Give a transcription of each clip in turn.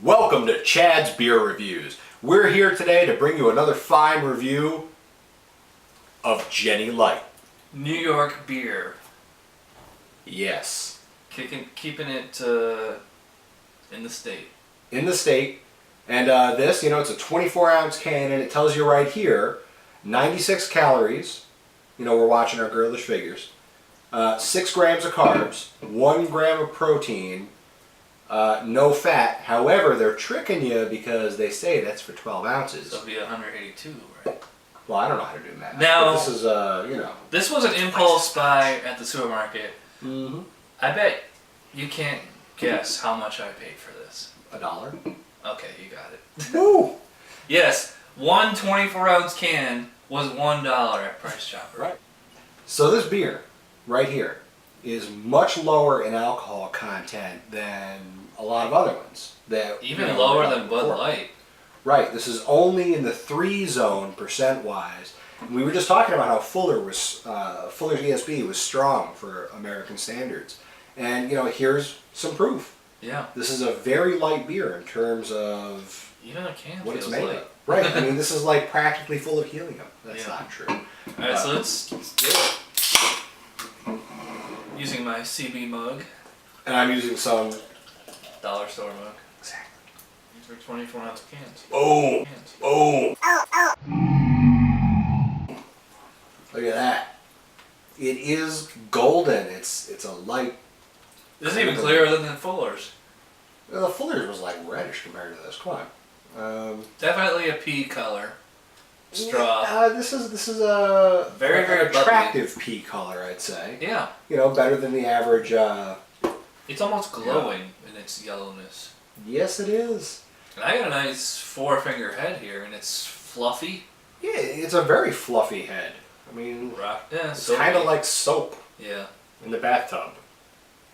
Welcome to Chad's Beer Reviews. We're here today to bring you another fine review of Genny Light. New York beer. Yes. Keeping it in the state. In the state. And this, it's a 24-ounce can, and it tells you right here, 96 calories. We're watching our girlish figures. 6 grams of carbs, 1 gram of protein, no fat. However, they're tricking you because they say that's for 12 ounces. So it'll be 182, right? Well, I don't know how to do math. Now, but this is, This was an impulse buy at the supermarket. Mm-hmm. I bet you can't guess how much I paid for this. $1. Okay, you got it. Woo! Yes, one 24-ounce can was $1 at Price Chopper. Right. So this beer, right here, is much lower in alcohol content than a lot of other ones. Even lower than Bud Light. Right. This is only in the 3 zone percent-wise. And we were just talking about how Fuller's ESB was strong for American standards. And, here's some proof. Yeah. This is a very light beer in terms of even a can what it's feels made light. of. Right. I mean, this is like practically full of helium. That's not true. Alright, so let's do it. Using my CB mug. And I'm using some Dollar store mug. Exactly. These are 24-ounce cans. Boom! Cans. Boom! Look at that. It is golden. It's a light. This is even clearer than the Fuller's. Well, the Fuller's was like reddish compared to this. Come on. Definitely a pea color. Straw. Yeah, this is a very attractive pea color, I'd say. Yeah. Better than the average. It's almost glowing in its yellowness. Yes, it is. And I got a nice 4-finger head here, and it's fluffy. Yeah, it's a very fluffy head. I mean, Yeah, it's kind of like soap. Yeah. In the bathtub.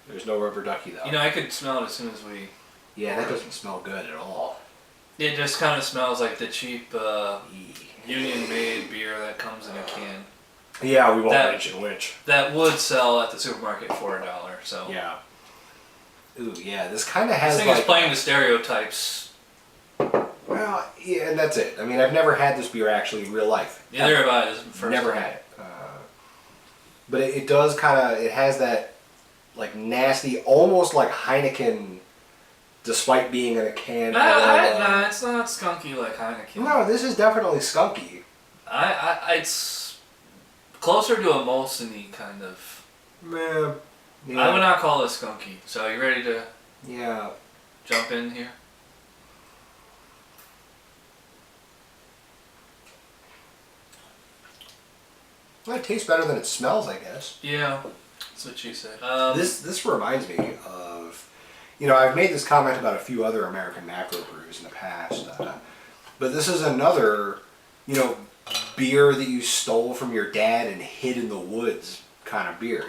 There's no rubber ducky though. I could smell it as soon as we. Yeah, that doesn't smell good at all. It just kind of smells like the cheap Union-made beer that comes in a can. Yeah, we won't mention which. That would sell at the supermarket for $1. So. Yeah. Ooh, yeah. This kind of has. This thing is playing the stereotypes. Well, yeah, and that's it. I mean, I've never had this beer actually in real life. Neither have I. This is the first never time. had it. But it does kind of. It has that like nasty, almost like Heineken. Despite being in a can. Nah, it's not skunky like Heineken. No, this is definitely skunky. It's closer to a Molson-y kind of. Yeah. I would not call it skunky. So are you ready to jump in here? Well, it tastes better than it smells, I guess. Yeah, that's what she said. This reminds me of, I've made this comment about a few other American macro brews in the past, but this is another, beer that you stole from your dad and hid in the woods kind of beer.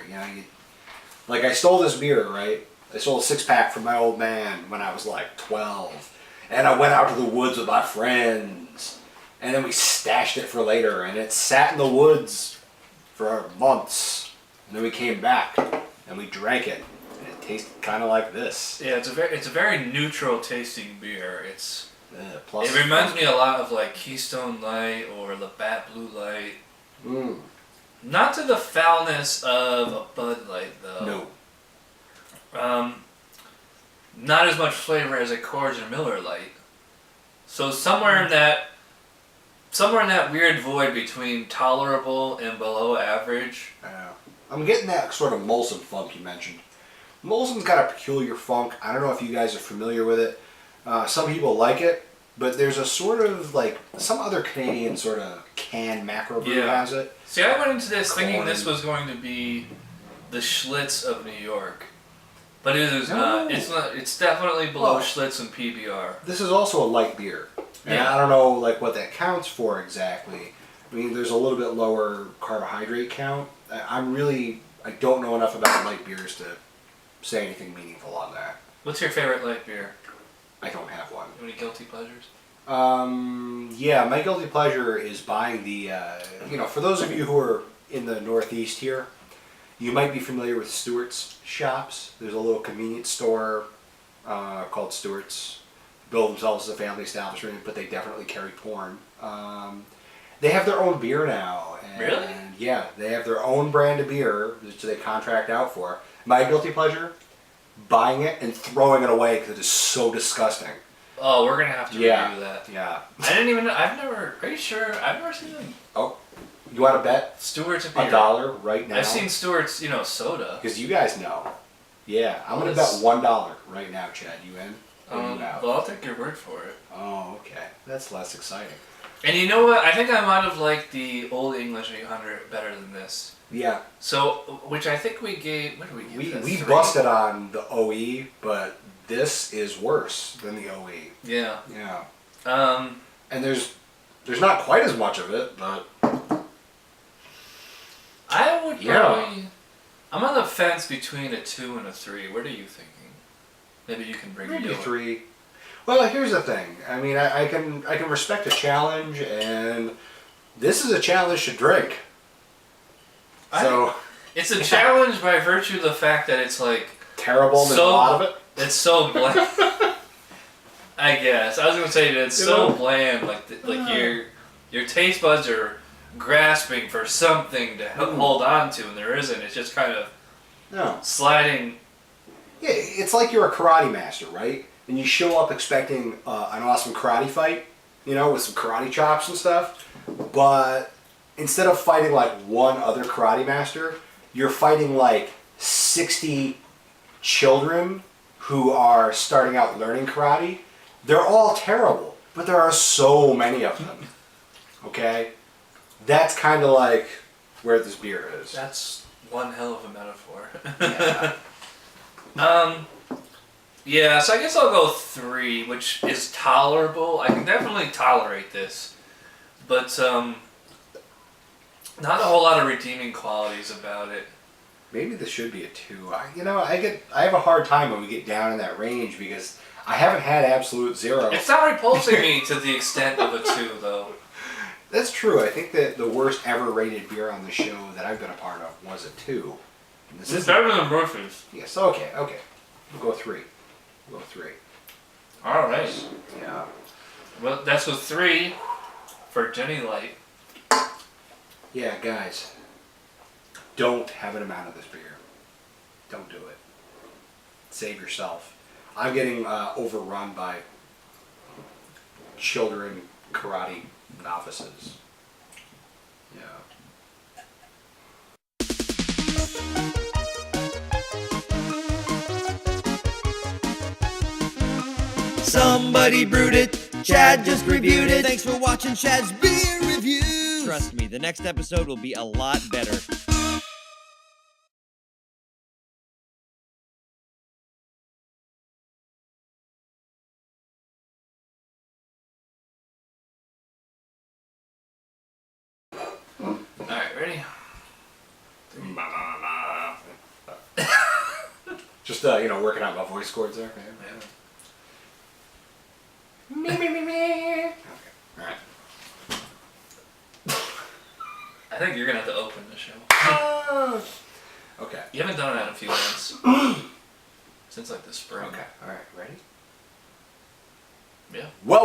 Like I stole this beer, right? I stole a 6-pack from my old man when I was like 12, and I went out to the woods with my friends, and then we stashed it for later, and it sat in the woods for months, and then we came back and we drank it. It tasted kind of like this. Yeah, it's a very neutral tasting beer. Plus it reminds me a lot of like Keystone Light or Labatt Blue Light. Not to the foulness of a Bud Light though. No. Not as much flavor as a Coors or Miller Light. So somewhere in that weird void between tolerable and below average. I'm getting that sort of Molson funk you mentioned. Molson's got a peculiar funk. I don't know if you guys are familiar with it. Some people like it, but there's a sort of like some other Canadian sort of can macro brew has it. See, I went into this thinking this was going to be the Schlitz of New York, but it is not. It's not. It's definitely below Schlitz and PBR. This is also a light beer, and I don't know like what that counts for exactly. I mean, there's a little bit lower carbohydrate count. I don't know enough about light beers to say anything meaningful on that. What's your favorite light beer? I don't have one. Any guilty pleasures? Yeah, my guilty pleasure is buying the, for those of you who are in the Northeast here, you might be familiar with Stewart's shops. There's a little convenience store called Stewart's. bill themselves as a family establishment, but they definitely carry porn. They have their own beer now. And Really? Yeah, they have their own brand of beer which they contract out for. My guilty pleasure? Buying it and throwing it away because it is so disgusting. Oh, we're gonna have to review that. Yeah. I didn't even know. Are you sure? I've never seen them. Oh, you want to bet Stewart's of beer. $1 right now? I've seen Stewart's, soda. Because you guys know. Yeah, I'm going to bet $1 right now, Chad. You in? Or you out? Well, I'll take your word for it. Oh, okay. That's less exciting. And you know what? I think I might have liked the Old English 800 better than this. Yeah. So, which I think we gave. What did we give? We busted on the OE, but this is worse than the OE. Yeah. Yeah. And there's not quite as much of it, but I would probably. I'm on the fence between a 2 and a 3. What are you thinking? Maybe you can bring maybe your 3. Well, here's the thing. I mean, I can respect a challenge, and this is a challenge to drink. So it's a challenge by virtue of the fact that it's like terrible. There's a lot of it. It's so bland. I guess I was gonna say that it's so bland. Like your taste buds are grasping for something to hold on to, and there isn't. It's just kind of sliding. Yeah, it's like you're a karate master, right? And you show up expecting an awesome karate fight, with some karate chops and stuff. But instead of fighting like one other karate master, you're fighting like 60 children who are starting out learning karate. They're all terrible, but there are so many of them. Okay? That's kind of like where this beer is. That's one hell of a metaphor. Yeah. Yeah, so I guess I'll go 3, which is tolerable. I can definitely tolerate this, but not a whole lot of redeeming qualities about it. Maybe this should be a 2. I have a hard time when we get down in that range because I haven't had absolute 0. It's not repulsing me to the extent of a 2, though. That's true. I think that the worst ever rated beer on the show that I've been a part of was a 2. It's better than Murphy's. Yes. Okay. We'll go 3. All right. Yeah. Well, that's with 3 for Genny Light. Yeah, guys. Don't have an amount of this beer. Don't do it. Save yourself. I'm getting overrun by children karate novices. Yeah. Somebody brewed it. Chad just reviewed it. Thanks for watching Chad's Beer Reviews. Trust me, the next episode will be a lot better. Alright, ready? Just working out my voice cords there. Me. Okay. All right. I think you're gonna have to open the show. Okay. You haven't done it in a few months. Since like the spring. Okay. All right. Ready? Yeah. Well.